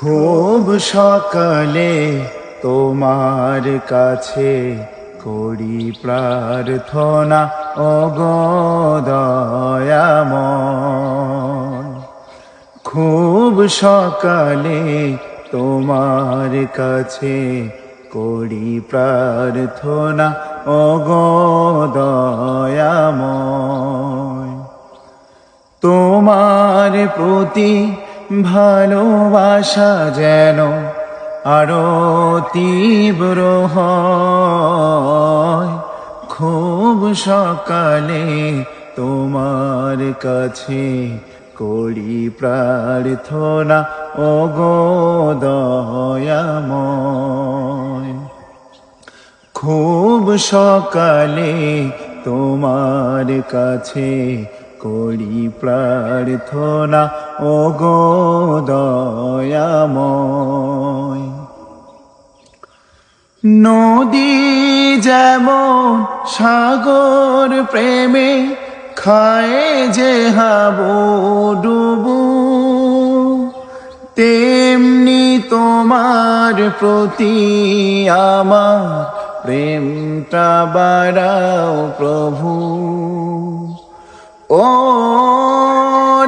খুব সকালে তোমার কাছে করি প্রার্থনা ওগো দয়াময়। খুব সকালে তোমার কাছে করি প্রার্থনা ওগো দয়াময়। তোমার প্রতি ভালোবাসা যেন আরো তীব্র হয়। খুব সকালে তোমার কাছে করি প্রার্থনা ওগো দয়াময়। খুব সকালে তোমার কাছে করি প্রার্থনা ওগো দয়াময়। নদী যেমন সাগর প্রেমে খায় যে হাবুডুবু, তেমনি তোমার প্রতি আমার প্রেমটা বাড়াও প্রভু। ও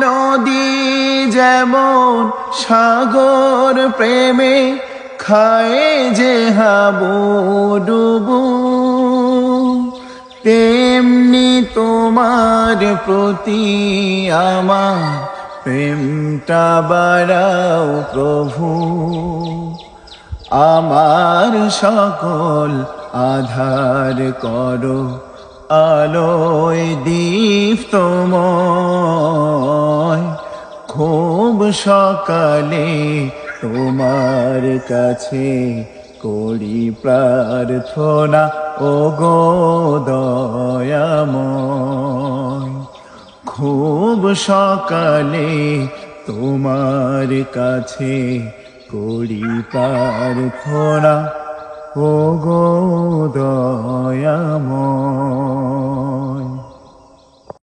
নদী যেমন সাগর প্রেমে খায় যে হাবুডুবু, তেমনি তোমার প্রতি আমার প্রেমটা বাড়াও প্রভু। আমার সকল আধার করো আলোয় দীপ্তময়। খুব সকালে তোমার কাছে করি প্রার্থনা ওগো দয়াময়। খুব সকালে তোমার কাছে করি প্রার্থনা ওগো দয়াময়।